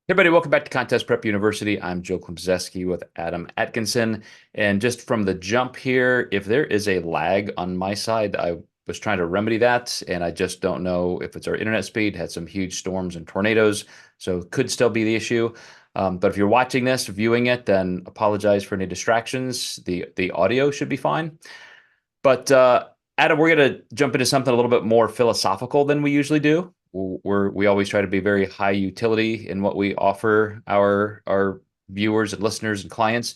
Hey everybody, welcome back to Contest Prep University. I'm Joe Klemczewski with Adam Atkinson. And just from the jump here, if there is a lag on my side, I was trying to remedy that, and I just don't know if it's our internet speed. Had some huge storms and tornadoes, so could still be the issue. But if you're watching this, viewing it, then apologize for any distractions. The audio should be fine. But Adam, we're going to jump into something a little bit more philosophical than we usually do. We always try to be very high utility in what we offer our viewers and listeners and clients.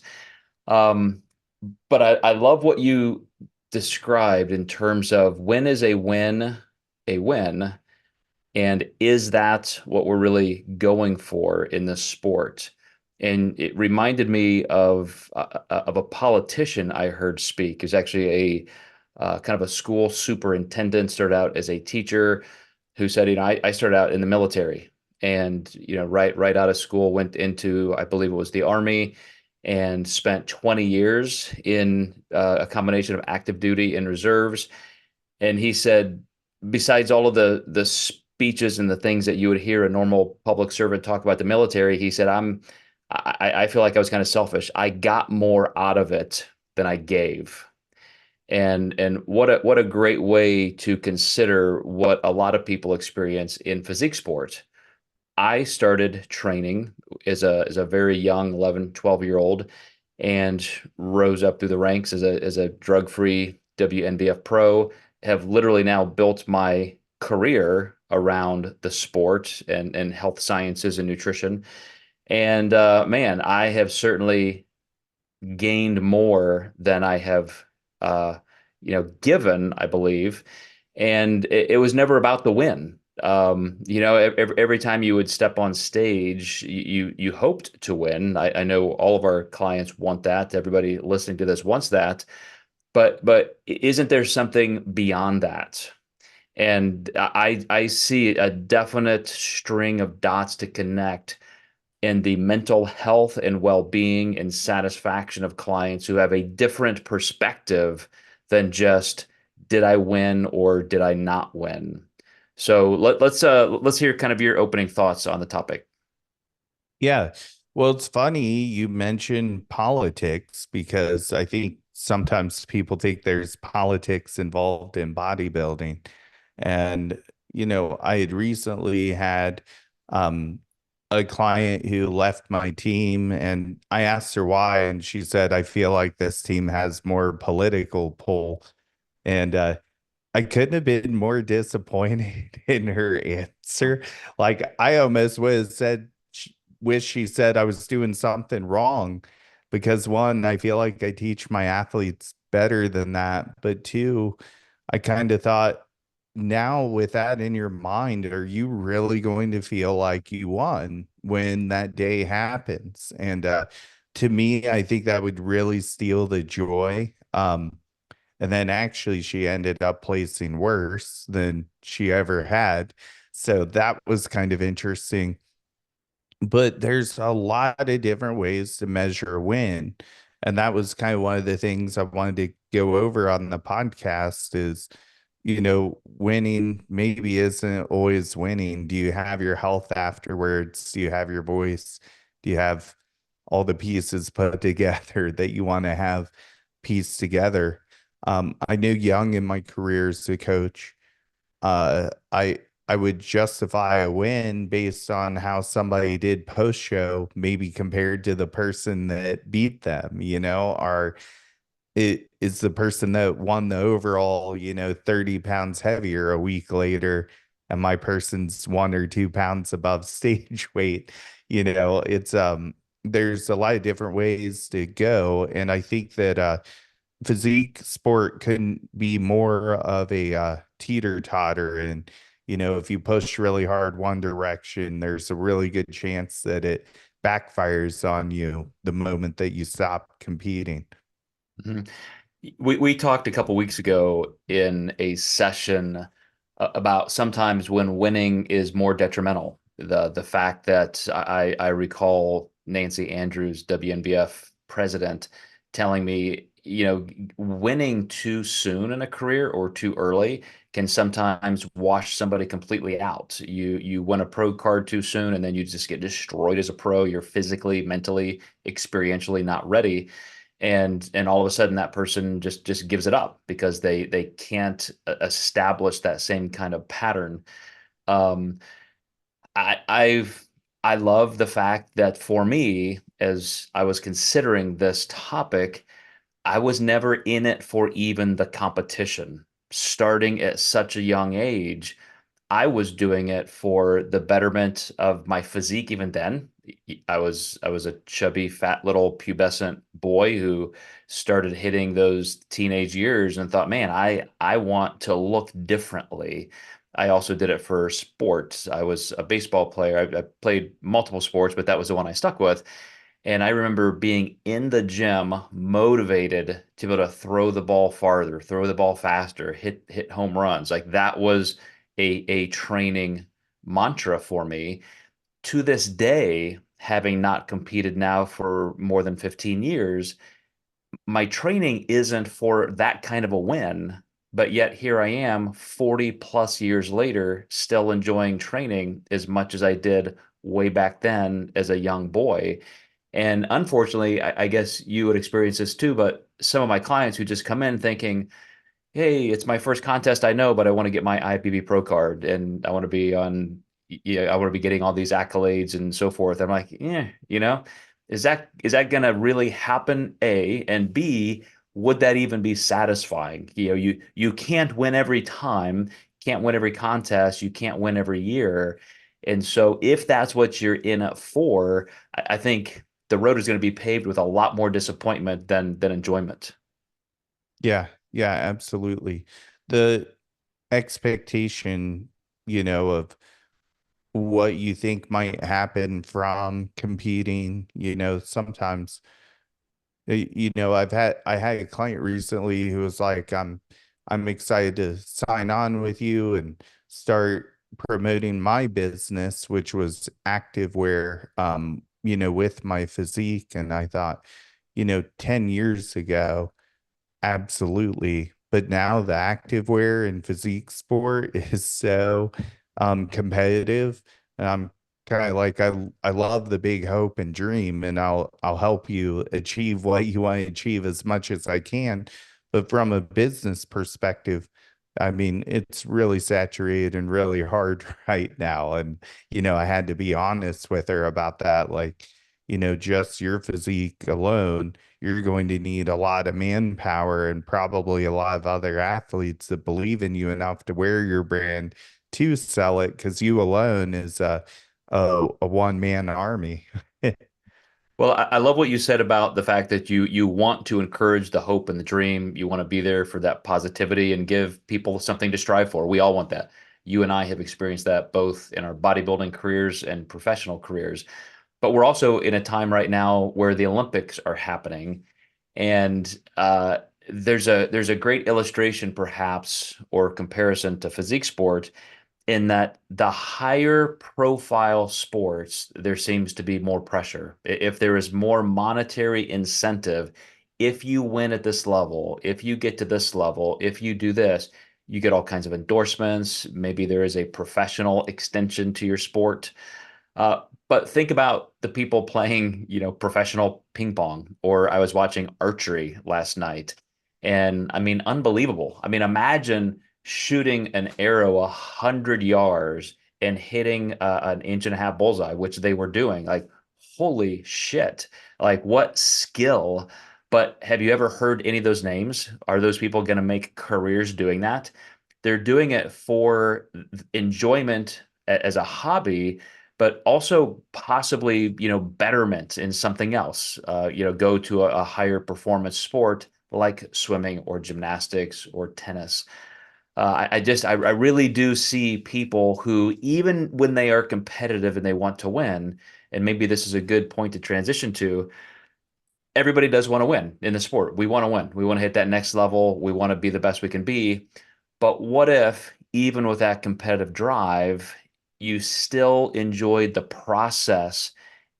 Um, but I love what you described in terms of when is a win, and is that what we're really going for in this sport? And it reminded me of a politician I heard speak. Is actually a kind of a school superintendent, started out as a teacher, who said, I started out in the military, and right out of school went into, I believe it was the Army, and spent 20 years in a combination of active duty and reserves. And he said, besides all of the speeches and the things that you would hear a normal public servant talk about the military, he said, I feel like I was kind of selfish. I got more out of it than I gave. And what a great way to consider what a lot of people experience in physique sport. I started training as a very young 11, 12-year-old, and rose up through the ranks as a drug-free WNBF pro. Have literally now built my career around the sport and health sciences and nutrition. And man, I have certainly gained more than I have given, I believe. And it was never about the win. Every time you would step on stage, you hoped to win. I know all of our clients want that. Everybody listening to this wants that. But isn't there something beyond that? And I see a definite string of dots to connect in the mental health and well-being and satisfaction of clients who have a different perspective than just, did I win or did I not win? So let's hear kind of your opening thoughts on the topic. Yeah. Well, it's funny you mentioned politics because I think sometimes people think there's politics involved in bodybuilding. And, I had recently had um, a client who left my team, and I asked her why, and she said, I feel like this team has more political pull. And I couldn't have been more disappointed in her answer. Like, I almost would have said, wish she said I was doing something wrong because one, I feel like I teach my athletes better than that. But two, I kind of thought, now with that in your mind, are you really going to feel like you won when that day happens? And to me, I think that would really steal the joy. And then actually, she ended up placing worse than she ever had. So that was kind of interesting. But there's a lot of different ways to measure a win. And that was kind of one of the things I wanted to go over on the podcast is, winning maybe isn't always winning. Do you have your health afterwards? Do you have your voice? Do you have all the pieces put together that you want to have pieced together? I knew young in my career as a coach, I would justify a win based on how somebody did post show, maybe compared to the person that beat them, or it is the person that won the overall, 30 pounds heavier a week later, and my person's 1 or 2 pounds above stage weight. It's there's a lot of different ways to go. And I think that physique sport couldn't be more of a teeter totter. And, if you push really hard one direction, there's a really good chance that it backfires on you the moment that you stop competing. Mhm. We talked a couple weeks ago in a session about sometimes when winning is more detrimental. The fact that I recall Nancy Andrews, WNBF president, telling me, winning too soon in a career or too early can sometimes wash somebody completely out. You win a pro card too soon, and then you just get destroyed as a pro. You're physically, mentally, experientially not ready, and all of a sudden that person just gives it up because they can't establish that same kind of pattern. Um, I love the fact that for me, as I was considering this topic, I was never in it for even the competition. Starting at such a young age, I was doing it for the betterment of my physique even then. I was a chubby, fat little pubescent boy who started hitting those teenage years and thought, man, I want to look differently. I also did it for sports. I was a baseball player. I played multiple sports, but that was the one I stuck with. And I remember being in the gym, motivated to be able to throw the ball farther, throw the ball faster, hit home runs. Like that was a training mantra for me. To this day, having not competed now for more than 15 years, my training isn't for that kind of a win, but yet here I am 40 plus years later, still enjoying training as much as I did way back then as a young boy. And unfortunately, I guess you would experience this too, but some of my clients who just come in thinking, hey, it's my first contest I know, but I want to get my IFBB Pro card and I want to be on, I want to be getting all these accolades and so forth. I'm like, yeah, is that going to really happen? A, and B, would that even be satisfying? You can't win every time, can't win every contest, you can't win every year. And so if that's what you're in it for, I think the road is going to be paved with a lot more disappointment than enjoyment. Yeah, yeah, absolutely. The expectation, of what you think might happen from competing, sometimes, I had a client recently who was like, I'm excited to sign on with you and start promoting my business, which was activewear, with my physique. And I thought, 10 years ago, absolutely. But now the activewear and physique sport is so competitive. And I'm kind of like, I love the big hope and dream, and I'll help you achieve what you want to achieve as much as I can. But from a business perspective, I mean, it's really saturated and really hard right now. And, I had to be honest with her about that. Like, just your physique alone, you're going to need a lot of manpower and probably a lot of other athletes that believe in you enough to wear your brand to sell it, because you alone is a one-man army. Well, I love what you said about the fact that you want to encourage the hope and the dream. You want to be there for that positivity and give people something to strive for. We all want that. You and I have experienced that both in our bodybuilding careers and professional careers. But we're also in a time right now where the Olympics are happening, and there's a great illustration, perhaps, or comparison to physique sport in that the higher profile sports, there seems to be more pressure. If there is more monetary incentive, if you win at this level, if you get to this level, if you do this, you get all kinds of endorsements. Maybe there is a professional extension to your sport. But think about the people playing, professional ping pong, or I was watching archery last night. And I mean, unbelievable. I mean, imagine shooting an arrow 100 yards and hitting an inch and a half bullseye, which they were doing. Like, holy shit. Like, what skill. But have you ever heard any of those names? Are those people going to make careers doing that? They're doing it for enjoyment as a hobby, but also possibly, betterment in something else. Go to a higher performance sport like swimming or gymnastics or tennis. I really do see people who, even when they are competitive and they want to win, and maybe this is a good point to transition to, everybody does want to win in the sport. We want to win. We want to hit that next level. We want to be the best we can be. But what if, even with that competitive drive, you still enjoyed the process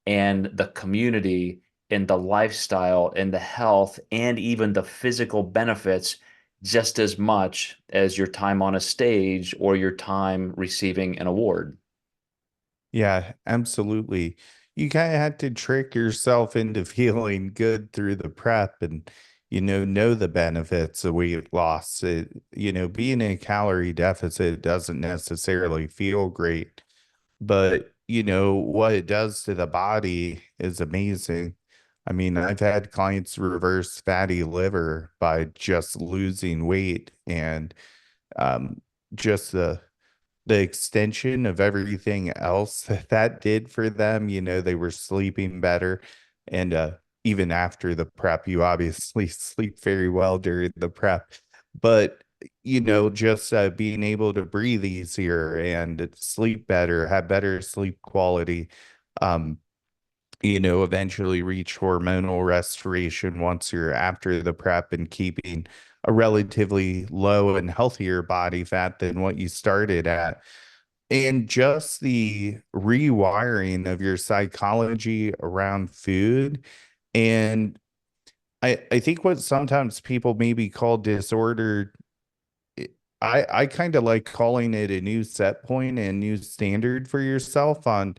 and the community in the lifestyle and the health and even the physical benefits just as much as your time on a stage or your time receiving an award. Yeah, absolutely. You kind of have to trick yourself into feeling good through the prep and, know the benefits of weight loss. Being in a calorie deficit doesn't necessarily feel great, but what it does to the body is amazing. I mean, I've had clients reverse fatty liver by just losing weight and just the extension of everything else that did for them. They were sleeping better. And even after the prep, you obviously sleep very well during the prep. But, just being able to breathe easier and sleep better, have better sleep quality, um, eventually reach hormonal restoration once you're after the prep and keeping a relatively low and healthier body fat than what you started at. And just the rewiring of your psychology around food. And I think what sometimes people maybe call disordered, I kind of like calling it a new set point and new standard for yourself on,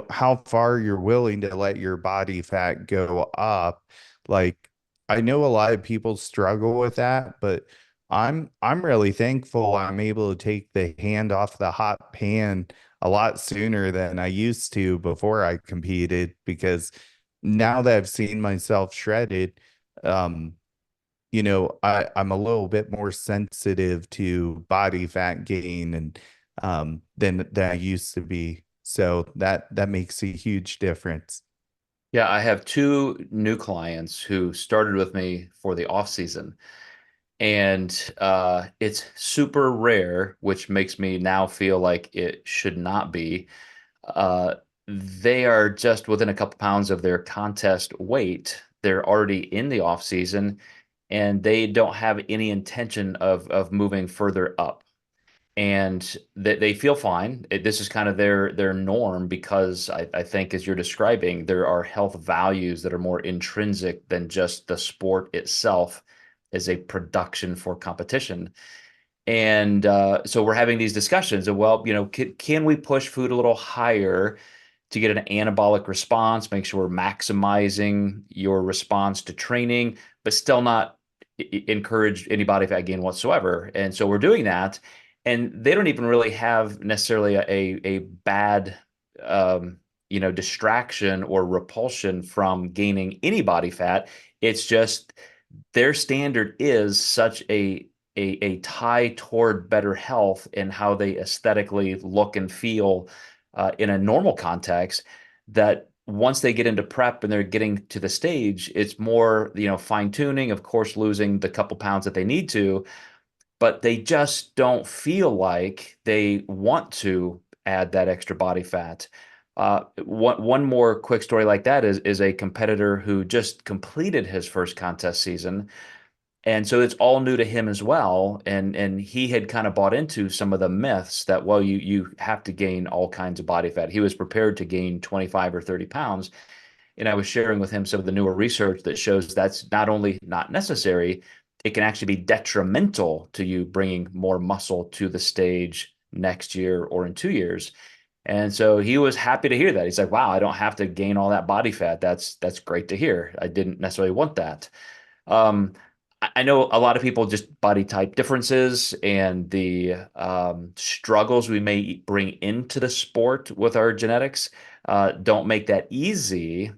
how far you're willing to let your body fat go up. Like, I know a lot of people struggle with that, but I'm really thankful I'm able to take the hand off the hot pan a lot sooner than I used to before I competed, because now that I've seen myself shredded, um, I'm a little bit more sensitive to body fat gain and than I used to be. So that makes a huge difference. Yeah, I have two new clients who started with me for the off season, and it's super rare, which makes me now feel like it should not be. Uh, they are just within a couple pounds of their contest weight. They're already in the off season, and they don't have any intention of moving further up. And they feel fine. This is kind of their norm because I think, as you're describing, there are health values that are more intrinsic than just the sport itself as a production for competition. And so we're having these discussions of, well, can we push food a little higher to get an anabolic response, make sure we're maximizing your response to training, but still not encourage any body fat gain whatsoever. And so we're doing that. And they don't even really have necessarily a bad, distraction or repulsion from gaining any body fat. It's just their standard is such a tie toward better health and how they aesthetically look and feel in a normal context, that once they get into prep and they're getting to the stage, it's more, fine tuning, of course, losing the couple pounds that they need to, but they just don't feel like they want to add that extra body fat. One more quick story like that is a competitor who just completed his first contest season, and so it's all new to him as well. And he had kind of bought into some of the myths that, well, you have to gain all kinds of body fat. He was prepared to gain 25 or 30 pounds. And I was sharing with him some of the newer research that shows that's not only not necessary, it can actually be detrimental to you bringing more muscle to the stage next year or in 2 years. And so he was happy to hear that. He's like, wow, I don't have to gain all that body fat. That's great to hear. I didn't necessarily want that. Um, I know a lot of people, just body type differences and the struggles we may bring into the sport with our genetics don't make that easy.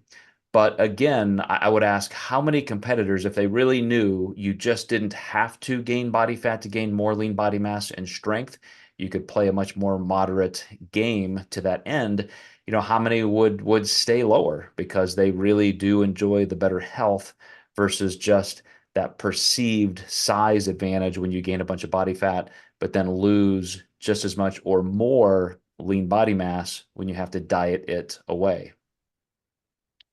But again, I would ask, how many competitors, if they really knew you just didn't have to gain body fat to gain more lean body mass and strength, you could play a much more moderate game to that end, how many would stay lower because they really do enjoy the better health versus just that perceived size advantage when you gain a bunch of body fat, but then lose just as much or more lean body mass when you have to diet it away.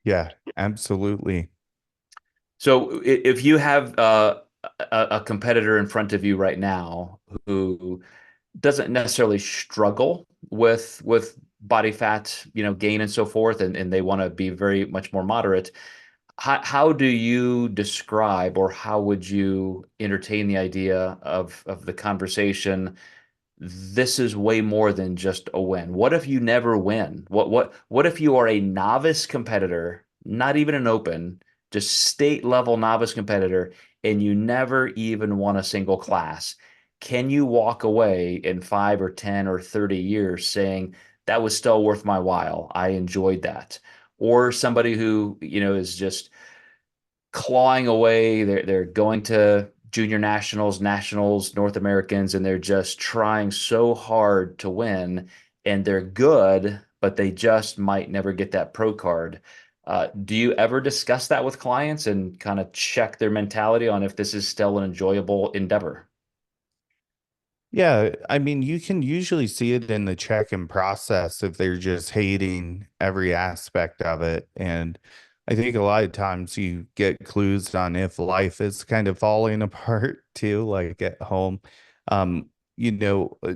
Yeah, absolutely. So if you have a competitor in front of you right now who doesn't necessarily struggle with body fat, gain and so forth, and they want to be very much more moderate. How do you describe, or how would you entertain the idea of the conversation? This is way more than just a win. What if you never win? What if you are a novice competitor, not even an open, just state level novice competitor, and you never even won a single class? Can you walk away in 5 or 10 or 30 years saying that was still worth my while? I enjoyed that. Or somebody who, is just clawing away. They're going to junior nationals, nationals, North Americans, and they're just trying so hard to win. And they're good, but they just might never get that pro card. Do you ever discuss that with clients and kind of check their mentality on if this is still an enjoyable endeavor? Yeah, I mean, you can usually see it in the check-in process if they're just hating every aspect of it. And I think a lot of times you get clues on if life is kind of falling apart too, like at home. Um, you know, uh,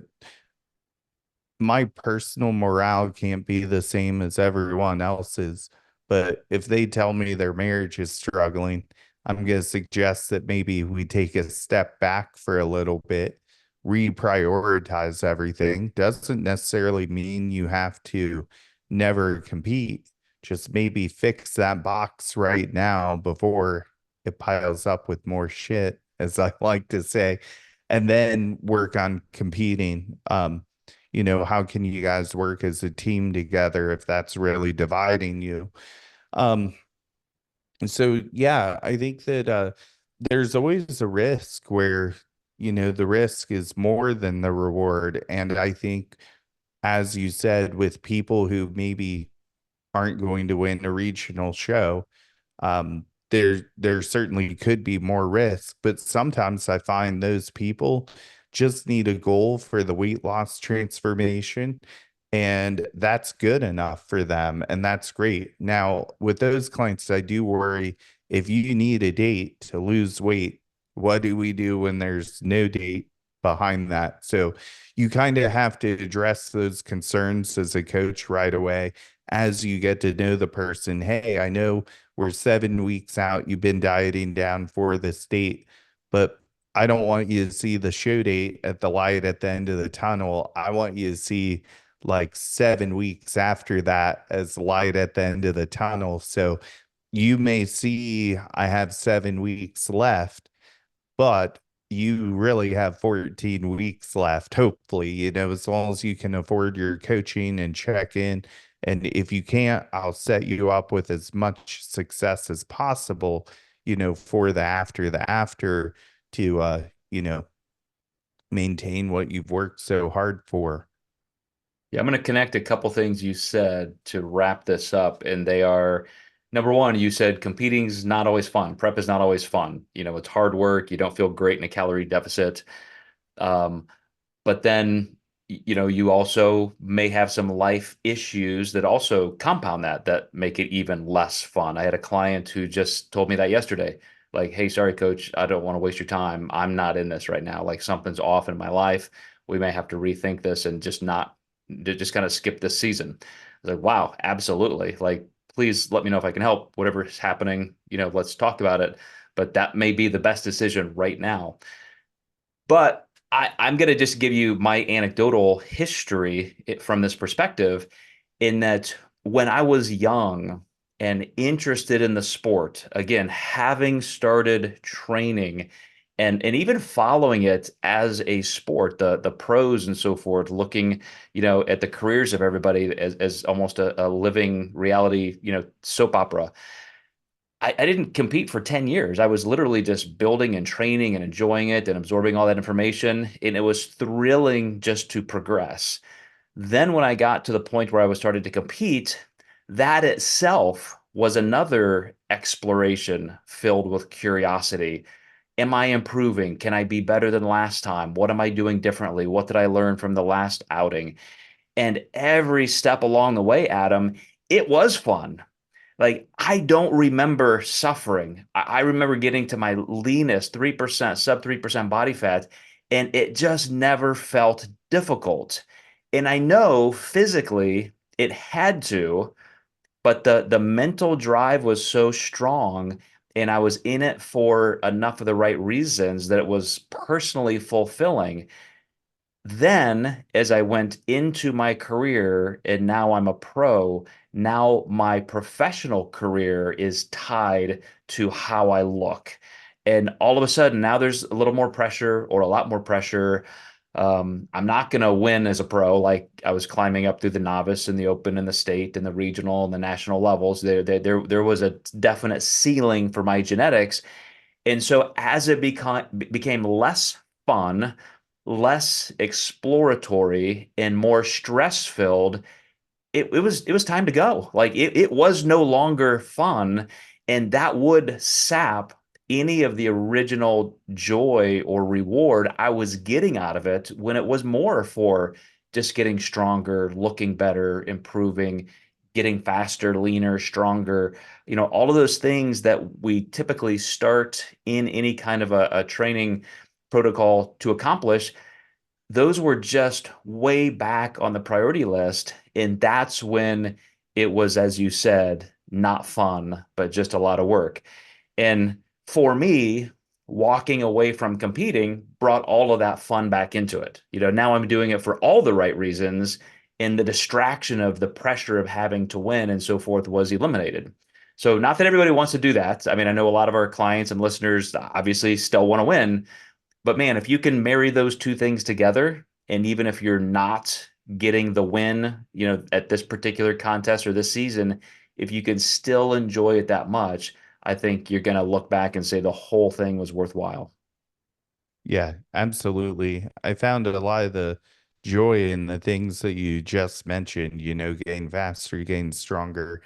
my personal morale can't be the same as everyone else's, but if they tell me their marriage is struggling, I'm going to suggest that maybe we take a step back for a little bit, reprioritize everything. Doesn't necessarily mean you have to never compete. Just maybe fix that box right now before it piles up with more shit, as I like to say, and then work on competing. How can you guys work as a team together if that's really dividing you? Um, so yeah, I think that there's always a risk where, the risk is more than the reward. And I think, as you said, with people who maybe aren't going to win a regional show, there certainly could be more risk, but sometimes I find those people just need a goal for the weight loss transformation, and that's good enough for them, and that's great. Now, with those clients, I do worry, if you need a date to lose weight, what do we do when there's no date behind that? So you kind of have to address those concerns as a coach right away as you get to know the person. Hey, I know we're 7 weeks out. You've been dieting down for this date, but I don't want you to see the show date at the light at the end of the tunnel. I want you to see like 7 weeks after that as light at the end of the tunnel. So you may see I have 7 weeks left, but you really have 14 weeks left, hopefully, as long as you can afford your coaching and check in. And if you can't, I'll set you up with as much success as possible, for the after to, maintain what you've worked so hard for. Yeah, I'm going to connect a couple things you said to wrap this up, and they are number one, you said competing is not always fun. Prep is not always fun. It's hard work. You don't feel great in a calorie deficit. Um, but then, you also may have some life issues that also compound that make it even less fun. I had a client who just told me that yesterday. Like, hey, sorry, coach, I don't want to waste your time. I'm not in this right now. Like something's off in my life. We may have to rethink this and just kind of skip this season. I was like, wow, absolutely. Like, please let me know if I can help. Whatever's happening, let's talk about it. But that may be the best decision right now. But I'm going to just give you my anecdotal history from this perspective, in that when I was young and interested in the sport, again, having started training and even following it as a sport, the pros and so forth, looking, at the careers of everybody as almost a living reality, soap opera. I didn't compete for 10 years. I was literally just building and training and enjoying it and absorbing all that information. And it was thrilling just to progress. Then, when I got to the point where I was starting to compete, that itself was another exploration filled with curiosity. Am I improving? Can I be better than last time? What am I doing differently? What did I learn from the last outing? And every step along the way, Adam, it was fun. Like, I don't remember suffering. I remember getting to my leanest 3%, sub 3% body fat, and it just never felt difficult. And I know physically it had to, but the mental drive was so strong and I was in it for enough of the right reasons that it was personally fulfilling. Then, as I went into my career and now I'm a pro, now my professional career is tied to how I look. And all of a sudden, now there's a little more pressure or a lot more pressure. I'm not going to win as a pro like I was climbing up through the novice and the open and the state and the regional and the national levels. There was a definite ceiling for my genetics. And so as it became less fun, less exploratory, and more stress filled, it was time to go. Like it was no longer fun, and that would sap any of the original joy or reward I was getting out of it when it was more for just getting stronger, looking better, improving, getting faster, leaner, stronger. All of those things that we typically start in any kind of a training protocol to accomplish, those were just way back on the priority list. And that's when it was, as you said, not fun, but just a lot of work. And for me, walking away from competing brought all of that fun back into it. Now I'm doing it for all the right reasons, and the distraction of the pressure of having to win and so forth was eliminated. So, not that everybody wants to do that. I mean, I know a lot of our clients and listeners obviously still want to win, but man, if you can marry those two things together, and even if you're not getting the win, at this particular contest or this season, if you can still enjoy it that much, I think you're going to look back and say the whole thing was worthwhile. Yeah, absolutely. I found a lot of the joy in the things that you just mentioned, getting faster, getting stronger,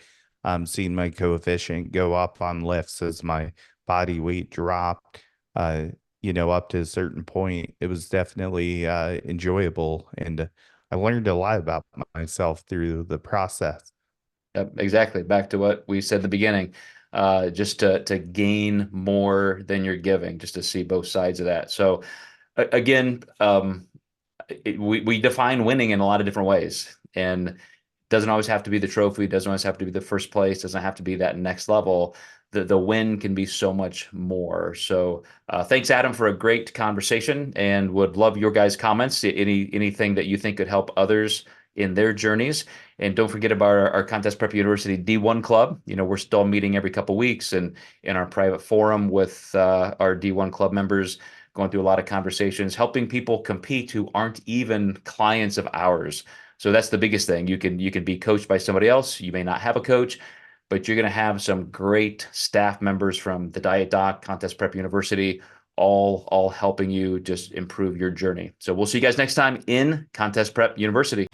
seeing my coefficient go up on lifts as my body weight dropped, uh, up to a certain point. It was definitely enjoyable. And I learned a lot about myself through the process. Yep, exactly. Back to what we said at the beginning, just to gain more than you're giving, just to see both sides of that. So again, we define winning in a lot of different ways, and it doesn't always have to be the trophy, doesn't always have to be the first place, doesn't have to be that next level. The win can be so much more. So thanks, Adam, for a great conversation, and would love your guys' comments. Anything that you think could help others in their journeys. And don't forget about our Contest Prep University D1 Club. We're still meeting every couple weeks and in our private forum with our D1 Club members, going through a lot of conversations, helping people compete who aren't even clients of ours. So that's the biggest thing. You can be coached by somebody else. You may not have a coach, but you're going to have some great staff members from the Diet Doc, Contest Prep University, all helping you just improve your journey. So we'll see you guys next time in Contest Prep University.